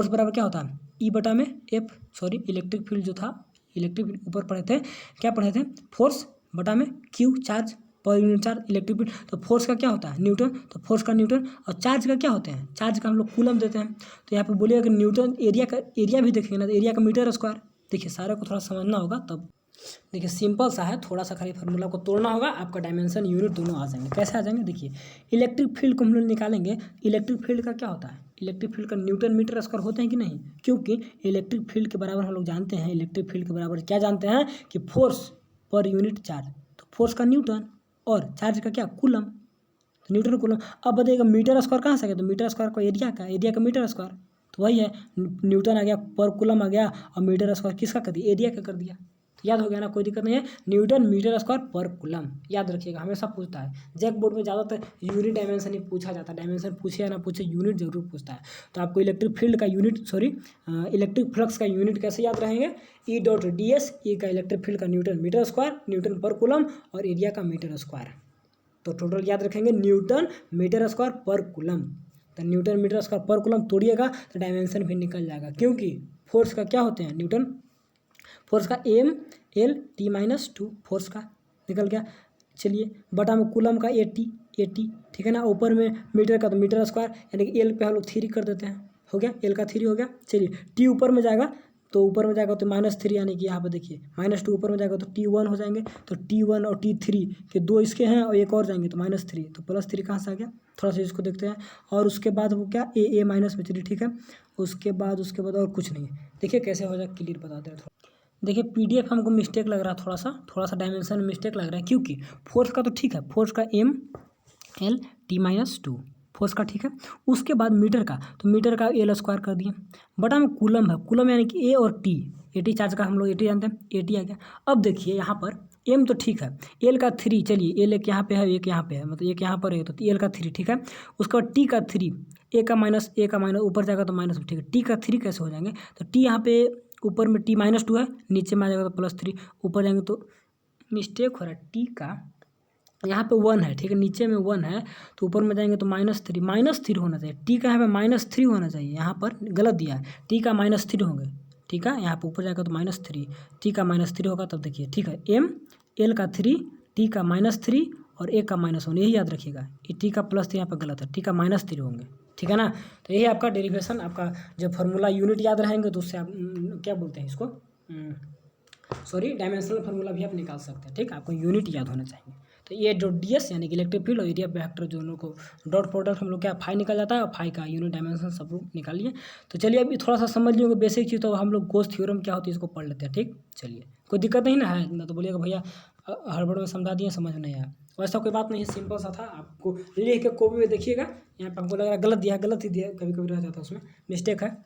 बराबर क्या होता है, ई बटा में एफ, सॉरी इलेक्ट्रिक फील्ड जो था, इलेक्ट्रिक फील्ड ऊपर पढ़े थे, क्या पढ़े थे, फोर्स बटा में Q, charge per unit charge electric field. तो फोर्स का क्या होता है न्यूटन, तो फोर्स का न्यूटन, और चार्ज का क्या होते हैं, चार्ज का हम लोग कूलम देते हैं। तो यहाँ पे बोलिए अगर न्यूटन एरिया का, एरिया भी देखेंगे ना तो एरिया का मीटर स्क्वायर। देखिए सारे को थोड़ा समझना होगा तब, देखिए सिंपल सा है, थोड़ा सा खाली फार्मूला को तोड़ना होगा, आपका डायमेंशन यूनिट दोनों आ जाएंगे। कैसे आ जाएंगे? देखिए इलेक्ट्रिक फील्ड को हम लोग निकालेंगे, इलेक्ट्रिक फील्ड का क्या होता है, इलेक्ट्रिक फील्ड का न्यूटन मीटर स्क्वायर होते हैं कि नहीं, क्योंकि इलेक्ट्रिक फील्ड के बराबर हम लोग जानते हैं, इलेक्ट्रिक फील्ड के बराबर क्या जानते हैं कि फोर्स पर यूनिट चार्ज, तो फोर्स का न्यूटन और चार्ज का क्या कूलम, तो न्यूटन कूलम। अब बताइएगा मीटर स्क्वायर कहाँ से आ गया, तो मीटर स्क्वायर का एरिया का, एरिया का मीटर स्क्वायर, तो वही है न्यूटन आ गया, पर कूलम आ गया, और मीटर स्क्वायर किसका कर दिया, एरिया का कर दिया। तो याद हो गया ना, कोई दिक्कत नहीं है, न्यूटन मीटर स्क्वायर पर कूलम, याद रखिएगा, हमेशा पूछता है जैक बोर्ड में, ज़्यादातर यूनिट डायमेंशन ही पूछा जाता है, डायमेंशन पूछे या ना पूछे यूनिट जरूर पूछता है। तो आपको इलेक्ट्रिक फील्ड का यूनिट, सॉरी इलेक्ट्रिक फ्लक्स का यूनिट कैसे याद रहेंगे, ई डॉट डी एस, ई का इलेक्ट्रिक फील्ड का न्यूटन मीटर स्क्वायर, न्यूटन पर कूलम, और एरिया का मीटर स्क्वायर, तो टोटल याद रखेंगे न्यूटन मीटर स्क्वायर पर कूलम। तो न्यूटन मीटर स्क्वायर पर कूलम तोड़िएगा तो डायमेंशन भी निकल जाएगा, क्योंकि फोर्स का क्या होते हैं न्यूटन, फोर्स का M L T minus two, force का निकल गया। चलिए बटा में कूलम का ए टी, ठीक है ना, ऊपर में मीटर का तो मीटर स्क्वायर, यानी कि एल पे हम लोग 3 कर देते हैं, हो गया, एल का 3 हो गया। चलिए टी ऊपर में जाएगा, तो ऊपर में जाएगा तो -3, यानी कि यहाँ पर देखिए -2 ऊपर में जाएगा तो T1 हो जाएंगे, तो T1 और T3 के 2 इसके हैं और एक और जाएंगे तो -3, तो +3 कहाँ से आ गया, थोड़ा सा इसको देखते हैं। और उसके बाद वो क्या ए माइनस में, चलिए ठीक है, उसके बाद और कुछ नहीं है। देखिए कैसे हो जाए, क्लियर बताते हैं थोड़ा। देखिए PDF हमको मिस्टेक लग रहा है, थोड़ा सा डायमेंशन में मिस्टेक लग रहा है, क्योंकि फोर्स का तो ठीक है, फोर्स का M L T minus two, force का, ठीक है। उसके बाद मीटर का, तो मीटर का एल स्क्वायर कर दिए, बटा में कूलम है, कूलम यानी कि ए और टी, एटी चार्ज का हम लोग एटी जानते हैं, एटी आ गया। अब देखिए यहाँ पर एम तो ठीक है, एल का 3, चलिए एल एक यहाँ पे है, एक यहाँ पे है, मतलब एक यहाँ पर है, तो एल का 3 ठीक है। उसके बाद टी का 3, ए का माइनस ऊपर जाएगा तो माइनस, ठीक है। टी का 3 कैसे हो जाएंगे, तो टी यहाँ पे ऊपर में टी -2 है, नीचे में आ जाएगा तो +3, ऊपर जाएंगे तो मिस्टेक हो रहा है, टी का यहाँ पे 1 है, ठीक है, नीचे में 1 है तो ऊपर में जाएंगे तो -3 होना चाहिए, टी का यहाँ पे -3 होना चाहिए, यहाँ पर गलत दिया है, टी का -3 होंगे, ठीक है। यहाँ पे ऊपर जाएगा तो -3, टी का -3 होगा, तब देखिए, ठीक है। एम एल का 3, टी का -3 और ए का -1, यही याद रखिएगा, ये टी का +3 यहाँ पर गलत है, टी का -3 होंगे, ठीक है ना। तो यही आपका डेरिवेशन, आपका जब फार्मूला यूनिट याद रहेंगे तो उससे आप क्या बोलते हैं इसको, सॉरी डायमेंशनल फार्मूला भी आप निकाल सकते हैं, ठीक, आपको यूनिट याद होना चाहिए। तो ये जो ds यानी कि इलेक्ट्रिक फील्ड और एरिया वेक्टर जो लोग को डॉट प्रोडक्ट हम लोग क्या फाई निकल जाता है, और फाई का यूनिट डायमेंशन सब लोग निकालिए। तो चलिए अभी थोड़ा सा समझ लियोगे बेसिक चीज़, तो हम लोग गोस थ्योरम क्या होती है इसको पढ़ लेते हैं, ठीक। चलिए कोई दिक्कत नहीं ना है ना, तो बोलिएगा भैया हड़बड़ में समझा दिए, समझ में नहीं आया, वैसा कोई बात नहीं है, सिंपल सा था, आपको लिख के कॉपी में देखिएगा, यहाँ पर हमको लग रहा है गलत दिया, गलत ही दिया, कभी कभी रह जाता है उसमें मिस्टेक है।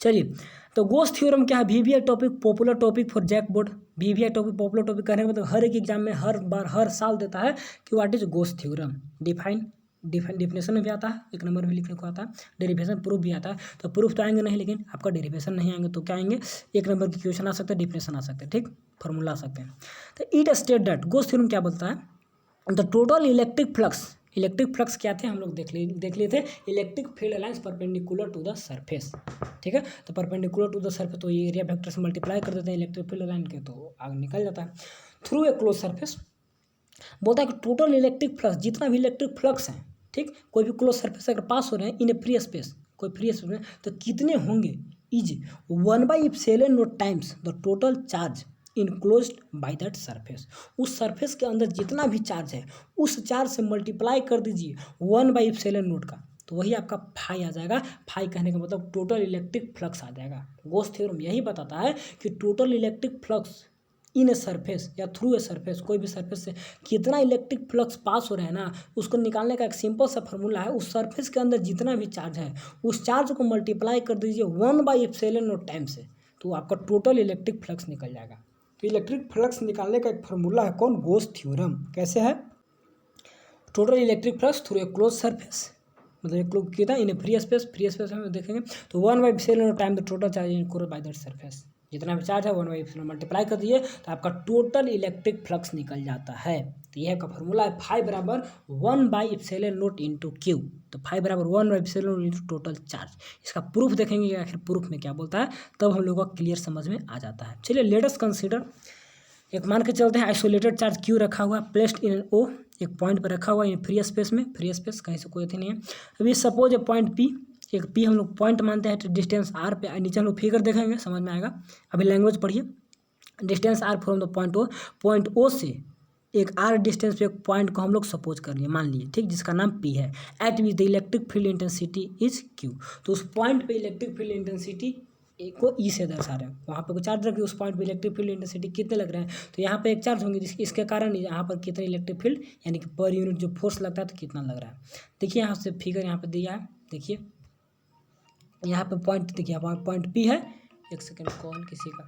चलिए तो गोस थ्योरम क्या है, VVI topic, popular topic for JAC board. VVI topic popular topic कहने का मतलब हर एक एग्जाम में हर बार हर साल देता है कि what is goes theorem, definition में भी आता है, 1 नंबर में लिखने को आता है, डेरिवेशन प्रूफ भी आता है। तो प्रूफ तो आएंगे नहीं, लेकिन आपका डेरिवेशन नहीं आएंगे तो क्या आएंगे, 1 नंबर की क्वेश्चन आ सकते हैं, डिफिनेशन आ सकते हैं, ठीक, फॉर्मूला आ सकते हैं। तो it state that, goes theorem क्या बोलता है, द टोटल इलेक्ट्रिक फ्लक्स क्या थे हम लोग देख लिए थे, electric field lines perpendicular to the surface, ठीक है। तो परपेंडिकुलर टू द सरफेस, तो ये एरिया वेक्टर से मल्टीप्लाई कर देते हैं इलेक्ट्रिक फील्ड लाइन के, तो आगे निकल जाता है। थ्रू ए क्लोज सरफेस, बोलता है कि टोटल इलेक्ट्रिक फ्लक्स, जितना भी इलेक्ट्रिक फ्लक्स है, ठीक, कोई भी क्लोज सरफेस अगर पास हो रहे हैं इन ए फ्री स्पेस, कोई फ्री स्पेस में, तो कितने होंगे, is 1/ε0 times the total charge enclosed by that surface. उस सरफेस के अंदर जितना भी चार्ज है उस चार्ज से मल्टीप्लाई कर दीजिए 1/ε0 का, तो वही आपका फाई आ जाएगा। फाई कहने का मतलब टोटल इलेक्ट्रिक फ्लक्स आ जाएगा। गोस थ्योरम यही बताता है कि total electric flux in a surface या थ्रू ए सरफेस, कोई भी सरफेस से कितना इलेक्ट्रिक फ्लक्स पास हो रहे हैं ना, उसको निकालने का एक सिंपल सा फॉर्मूला है, उस सरफेस के अंदर जितना भी चार्ज है उस चार्ज को मल्टीप्लाई कर दीजिए 1/ε0 टाइम से, तो आपका टोटल इलेक्ट्रिक फ्लक्स निकल जाएगा। तो इलेक्ट्रिक फ्लक्स निकालने का एक फार्मूला है कौन, गोस थ्योरम। कैसे है, total electric flux through a close surface, मतलब एक लोग कितना इन फ्री स्पेस में देखेंगे तो 1/ε time the total charge enclosed by that surface, जितना भी चार्ज है 1/ε मल्टीप्लाई कर दिए तो आपका टोटल इलेक्ट्रिक फ्लक्स निकल जाता है। तो यह का फॉर्मूला है फाई बराबर 1/ε0 इंटू क्यू, तो फाई बराबर 1/ε0 इंटू टोटल चार्ज। इसका प्रूफ देखेंगे कि आखिर प्रूफ में क्या बोलता है, तब हम लोगों को क्लियर समझ में आ जाता है। चलिए लेट अस कंसीडर, एक मान के चलते हैं आइसोलेटेड चार्ज क्यू रखा हुआ है, प्लेस्ड इन ओ, एक पॉइंट पर रखा हुआ है फ्री स्पेस में, फ्री स्पेस कहीं से कोई नहीं है। अभी सपोज ए पॉइंट पी, एक पी हम लोग पॉइंट मानते हैं, तो डिस्टेंस आर पे, नीचे हम लोग फिगर देखेंगे समझ में आएगा, अभी लैंग्वेज पढ़िए। Distance R from the point O से एक आर डिस्टेंस पे एक पॉइंट को हम लोग सपोज कर लिए, मान लिए, ठीक, जिसका नाम पी है, eight which the electric field intensity is Q. तो उस पॉइंट पे इलेक्ट्रिक फील्ड इंटेंसिटी को ई से दर्शा रहे हैं, वहाँ पे कोई चार्ज रखिए, उस पॉइंट पे इलेक्ट्रिक फील्ड इंटेंसिटी कितने लग रहे हैं, तो यहाँ पे एक चार्ज होंगे, इसके कारण यहाँ पर कितने इलेक्ट्रिक फील्ड यानी कि पर यूनिट जो फोर्स लगता है तो कितना लग रहा है। देखिए यहाँ से फिगर यहाँ पे दिया है, देखिए यहाँ पे पॉइंट, देखिए यहाँ पॉइंट पी है, एक सेकेंड कौन किसी का,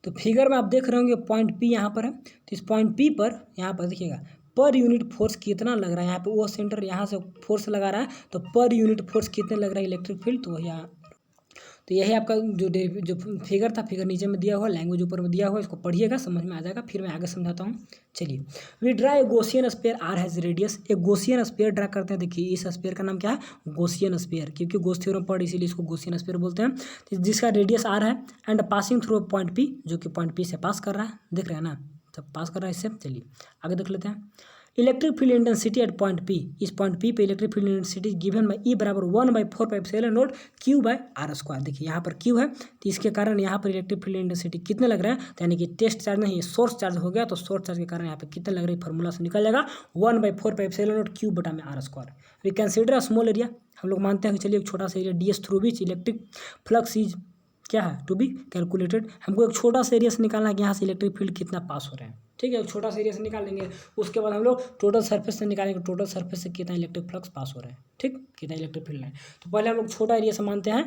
तो फिगर में आप देख रहे होंगे पॉइंट पी यहाँ पर है, तो इस पॉइंट पी पर यहाँ पर देखिएगा पर यूनिट फोर्स कितना लग रहा है, यहाँ पे वो सेंटर यहाँ से फोर्स लगा रहा है, तो पर यूनिट फोर्स कितने लग रहा है इलेक्ट्रिक फील्ड, तो वही तो यही आपका जो फिगर था, फिगर नीचे में दिया हुआ, लैंग्वेज ऊपर में दिया हुआ, इसको पढ़िएगा समझ में आ जाएगा, फिर मैं आगे समझाता हूँ। चलिए we draw a Gaussian sphere, R has radius, एक गॉसियन स्फीयर ड्रा करते हैं। देखिए इस स्फीयर का नाम क्या है, गॉसियन स्फीयर, क्योंकि गोस थ्योरम पढ़ इसीलिए इसको गॉसियन स्फीयर बोलते हैं, जिसका रेडियस आर है and passing through point P, जो कि पॉइंट पी से पास कर रहा है, देख रहे हैं ना, जब पास कर रहा है इससे। चलिए आगे देख लेते हैं। Electric field intensity at point P, इस पॉइंट पी पे electric field intensity given by E बराबर 1/4πε0 क्यू बाय आर स्क्वायर। देखिए यहाँ पर क्यू है, तो इसके कारण यहाँ पर इलेक्ट्रिक फील्ड इंटेंसिटी कितने लग रहे हैं, तो यानी कि टेस्ट चार्ज नहीं, सोर्स चार्ज हो गया, तो सोर्स चार्ज के कारण यहाँ पे कितने लग रहे हैं, फॉर्मूला से निकल जाएगा 1/4πε0 क्यू बटा में R square. We consider a small area, हम लोग मानते हैं कि चलिए एक छोटा सा area ds through which electric flux is क्या है, टू बी कैलकुलेटेड। हमको एक छोटा सा एरिया से निकालना है कि यहाँ से इलेक्ट्रिक फील्ड कितना पास हो रहे हैं, ठीक है। एक छोटा सा एरिया से निकाल लेंगे, उसके बाद हम लोग टोटल सरफेस से निकालेंगे, टोटल सरफेस से कितना इलेक्ट्रिक फ्लक्स पास हो रहे हैं, ठीक, कितना इलेक्ट्रिक फील्ड है। तो पहले हम लोग छोटा एरिया से मानते हैं,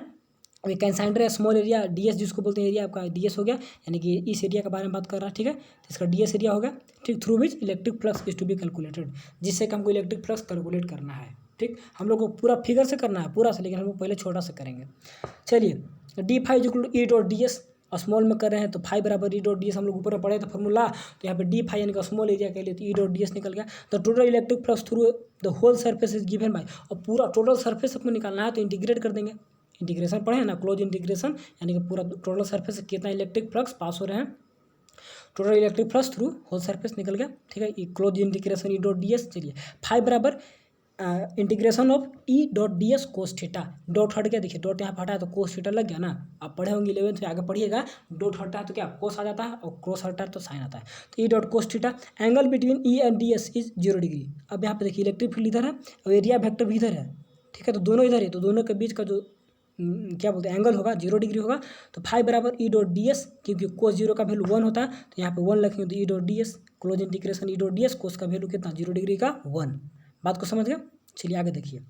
we consider small area ds, जिसको बोलते हैं एरिया आपका ds हो गया, यानी कि इस एरिया के बारे में बात कर रहा है, ठीक है। तो इसका ds एरिया होगा, ठीक, through which electric flux is to be calculated, जिससे कि हमको इलेक्ट्रिक फ्लक्स कैलकुलेट करना है, ठीक। हम लोग को पूरा फिगर से करना है पूरा से, लेकिन हम लोग पहले छोटा से करेंगे। चलिए, d5 equal to E dot D S, small में कर रहे हैं तो फाइव बराबर ई डॉट डी एस, हम लोग ऊपर में पढ़े तो फॉर्मूला, तो यहाँ पे d5 यानी कि स्मॉल एरिया के लिए तो ई डॉट डी एस निकल गया। The total electric flux through the whole surface is given by, और पूरा टोटल सरफेस अपने निकालना है तो इंटीग्रेट कर देंगे, इंटीग्रेशन पढ़े हैं ना, क्लोज इंटीग्रेशन, यानी कि पूरा टोटल सरफेस से कितना इलेक्ट्रिक फ्लक्स पास हो रहे हैं, total electric flux through whole surface निकल गया, ठीक है। Close integration E dot D S, चलिए फाइव बराबर integration of E dot D S cos theta, dot हट गया, देखिए डॉट यहाँ पर हटा है तो कोस थीटा लग गया ना। आप पढ़े होंगे 11th में, आगे पढ़िएगा, डॉट हटता है तो क्या कोस आ जाता है, और क्रॉस हटता है तो साइन आता है। तो E dot cos theta, angle between E and D S is 0 degree. अब यहाँ पे देखिए इलेक्ट्रिक फील्ड इधर है और एरिया वेक्टर भी इधर है, ठीक है, तो दोनों इधर है, तो दोनों के बीच का जो क्या बोलते हैं एंगल होगा 0 डिग्री होगा। तो फाइव बराबर ई डॉट डी एस, क्योंकि कोस 0 का वैल्यू 1 होता है तो यहाँ पे 1 लिखेंगे, तो E dot D s close integration E dot D S, cos का वैल्यू कितना 0 डिग्री का 1। बात को समझ गया। चलिए आगे देखिए,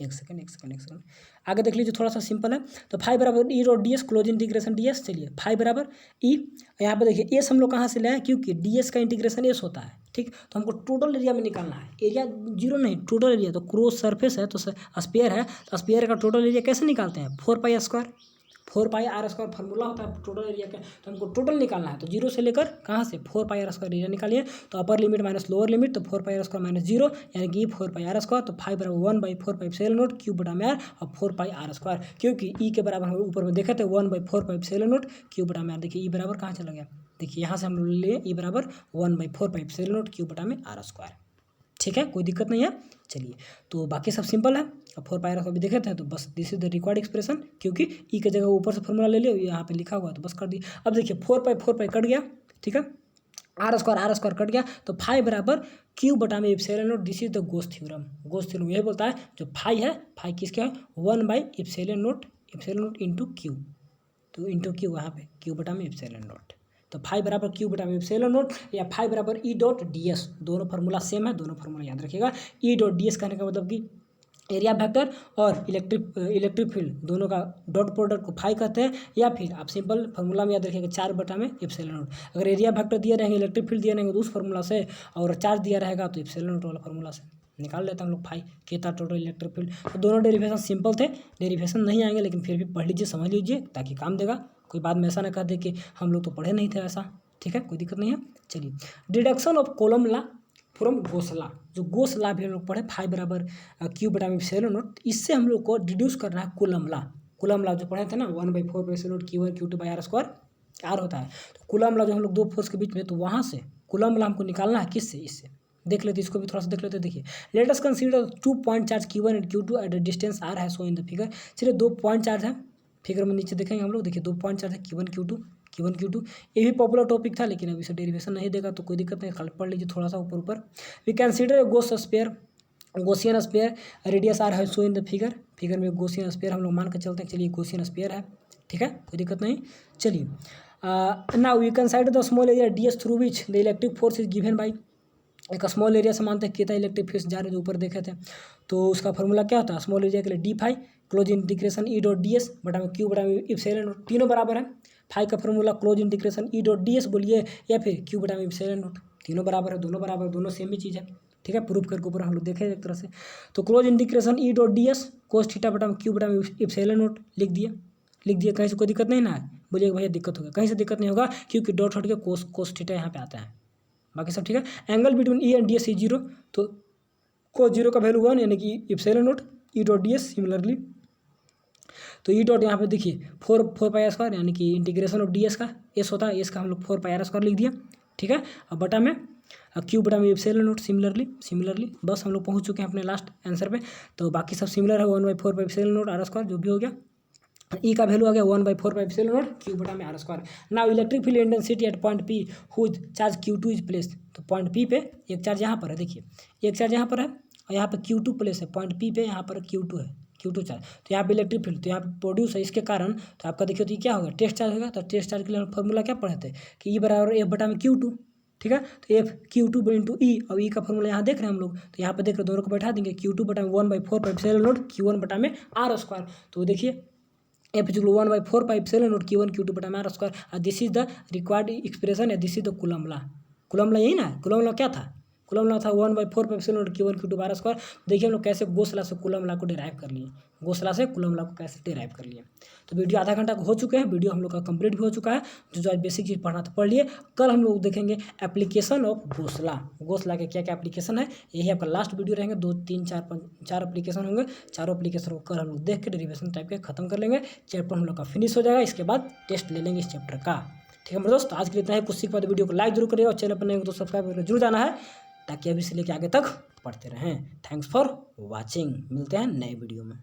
एक सेकंड आगे देख लीजिए, थोड़ा सा सिंपल है। तो फाइव बराबर ई dot D s close integration D S, चलिए फाइव बराबर ई, यहाँ पे देखिए एस हम लोग कहाँ से ले आए, क्योंकि डी एस का इंटीग्रेशन एस होता है, ठीक। तो हमको टोटल एरिया में निकालना है, एरिया 0 नहीं, टोटल एरिया, तो क्रॉस सरफेस है तो स्पेयर है, तो स्पेयर का टोटल एरिया कैसे निकालते हैं, 4 पाई स्क्वायर, 4 पाई r² फार्मूला होता है टोटल एरिया का। तो हमको टोटल निकालना है, तो 0 से लेकर कहाँ से 4 पाई r² एरिया निकालिए, तो upper limit minus lower limit, तो 4 पाई r² माइनस 0 यानी कि 4 पाई r², तो 5 बराबर 1/4 क्यूब बटा में आर, और 4 पाई r², क्योंकि ई के बराबर हम ऊपर में देखे थे 1/4 क्यूब बटा में आर। देखिए ई बराबर कहाँ चला गया, देखिए यहाँ से हम लोग लिए ई बराबर 1/4 क्यूब बटा में r², ठीक है, कोई दिक्कत नहीं है। चलिए, तो बाकी सब सिंपल है। अब 4 पाई अभी देखे थे, तो बस this is the required expression, क्योंकि ई की जगह ऊपर से फॉर्मूला ले लियो, यहाँ पे लिखा हुआ है तो बस कर दिए। अब देखिए 4 पाई कट गया, ठीक है, r² कट गया, तो फाइव बराबर क्यू बटा में epsilon note, this is the goes theorem. Goes theorem यही बोलता है, जो फाइव है, फाइव किसका है 1/एप्सिलॉन नोट इंटू क्यू, तो इंटू क्यू यहाँ पे क्यू बटा में एप्सिलॉन नोट, तो फाइव बराबर क्यू बटा में एप्सिलॉन नोट, या फाइव बराबर ई डॉट डी एस, दोनों फार्मूला सेम है, दोनों फार्मूला याद रखिएगा। ई डॉट डी एस कहने का मतलब कि एरिया वेक्टर और इलेक्ट्रिक फील्ड दोनों का डॉट प्रोडक्ट को फाइव कहते हैं, या फिर आप सिंपल फार्मूला में याद रखिएगा 4 बटा में एप्सिलॉन नोट। अगर एरिया वेक्टर दिए रहेंगे, इलेक्ट्रिक फील्ड दिए रहेंगे तो उस फार्मूला से, और चार्ज दिया रहेगा तो एप्सिलॉन नोट वाला फार्मूला से निकाल लेते हैं हम लोग फाइव कितना टोटल इलेक्ट्रिक फील्ड। तो दोनों डेरिवेशन सिंपल थे, डेरिवेशन नहीं आएंगे, लेकिन फिर भी पढ़ लीजिए, समझ लीजिए, ताकि काम देगा। कोई बाद में ऐसा ना कह दे कि हम लोग तो पढ़े नहीं थे ऐसा, ठीक है, कोई दिक्कत नहीं है। चलिए, deduction of Coulomb law from Gauss law, जो गोस ला भी हम लोग पढ़े, फाइव बराबर क्यू बटा में एप्सिलॉन नोट, इससे हम लोग को डिड्यूस करना है कूलम ला जो पढ़े थे ना 1/4 epsilon note Q1 Q2 by r² होता है। तो कूलम ला जो हम लोग दो फोर्स के बीच में, तो वहाँ से कूलम ला हमको निकालना है किससे, इससे देख लेते, इसको भी थोड़ा सा देख लेते। देखिए, late us consider 2 point charge Q1 and Q2 at distance r है सो इन द फिगर। चलिए 2 पॉइंट चार्ज है, फिगर में नीचे देखेंगे हम लोग, देखिए 2 पॉइंट चार्ज है Q1 Q2, ये भी पॉपुलर टॉपिक था, लेकिन अब इसे डेरिवेशन नहीं देगा तो कोई दिक्कत नहीं, कल पढ़ लीजिए थोड़ा सा ऊपर। We consider Gaussian sphere, radius r है सो इन द फिगर में गॉसियन स्फीयर हम लोग मान के चलते हैं। चलिए गॉसियन स्फीयर है, ठीक है, कोई दिक्कत नहीं। चलिए, now we consider the small area ds through which the electric force is given by, एक स्मॉल एरिया से मानते हैं कितना इलेक्ट्रिक फील्ड जा रहे जो ऊपर देखे थे, तो उसका फॉर्मूला क्या होता है, स्मॉल एरिया के लिए d5 close integration E dot D S बटा में क्यू बटा में एप्सिलॉन नोट, तीनों बराबर है। फाइव का formula close integration E dot D S बोलिए, या फिर क्यू बटा में एप्सिलॉन नोट, तीनों बराबर है, दोनों बराबर, दोनों सेम ही चीज़ है, ठीक है, प्रूफ करके ऊपर हम लोग देखे एक तरह से। तो close integration E dot D S cos theta बटा में क्यू बटा में एप्सिलॉन नोट लिख दिए, कहीं से कोई दिक्कत नहीं ना है, बोलिए भैया दिक्कत होगा, कहीं से दिक्कत नहीं होगा, क्योंकि डॉट हट के कोस थीटा यहाँ पे आता है, बाकी सब ठीक है। Angle between E and D S is 0, तो कोस 0 का वैल्यू 1 यानी कि एप्सिलॉन नोट ई डॉट डी एस सिमिलरली, तो ई डॉट यहाँ पे देखिए 4 पाई r² यानी कि इंटीग्रेशन ऑफ डी एस का एस होता है, एस का हम लोग 4 पाई r² लिख दिया, ठीक है। अब बटा में क्यू बटा में एप्सिलॉन नोट सिमिलरली, बस हम लोग पहुँच चुके हैं अपने लास्ट आंसर पे। तो बाकी सब सिमिलर है, 1/4 एप्सिलॉन नोट r² जो भी हो गया, ई का वैल्यू आ गया 1/4 एप्सिलॉन नोट क्यू बटा में r²। Now electric field intensity at point P whose charge Q2 is place, तो पॉइंट पी पे एक चार्ज यहाँ पर है, देखिए एक चार्ज यहाँ पर है और यहाँ पर Q2 प्लेस है, पॉइंट पी पे यहाँ पर Q2 है, Q2 चार्ज। तो यहाँ पे इलेक्ट्रिक फील्ड तो यहाँ पे प्रोड्यूस है, इसके कारण तो आपका देखिए तो ये क्या होगा, टेस्ट चार्ज होगा। तो टेस्ट चार्ज के लिए फॉर्मूला क्या पढ़े थे कि E बराबर F बटा में Q2, ठीक है। तो F Q2 इंटू E, अब E का फॉर्मूला यहाँ देख रहे हैं हम लोग, तो यहाँ पे देख रहे दोनों को बैठा देंगे, Q2 बटा में 1/4 Q1 बटा में R²। तो देखिए F इक्वल 1/4 Q1 Q2 बटा में R²। This is the required expression, this is the coulomb law. Coulomb law यही ना, कूलम लॉ क्या था, कूलम लॉ था 1/4 Q1 Q2 R²। देखिए हम लोग कैसे गॉस लॉ से कूलम लॉ को डिराइव कर लिए, गॉस लॉ से कूलम लॉ को कैसे डिराइव कर लिए। तो वीडियो आधा घंटा का हो चुके हैं, वीडियो हम लोग का कंप्लीट भी हो चुका है। जो आज बेसिक चीज़ पढ़ना था पढ़ लिए। कल हम लोग देखेंगे application of Gauss law, Gauss law के क्या क्या एप्लीकेशन है। यही आपका लास्ट वीडियो रहेंगे, 2 3 4 5 4 एप्लीकेशन होंगे। चारों एप्लीकेशन को कल हम लोग देख के डेरिवेशन टाइप के खत्म कर लेंगे। चैप्टर हम लोग का फिनिश हो जाएगा, इसके बाद टेस्ट ले लेंगे इस चैप्टर का। ठीक है मेरे दोस्त, आज के लिए इतना है। कुछ सीख पाए तो वीडियो को लाइक जरूर करिए और चैनल पर नए हो तो सब्सक्राइब करके जरूर जाना है, ताकि अभी से लेके आगे तक पढ़ते रहें। थैंक्स फॉर वॉचिंग, मिलते हैं नए वीडियो में।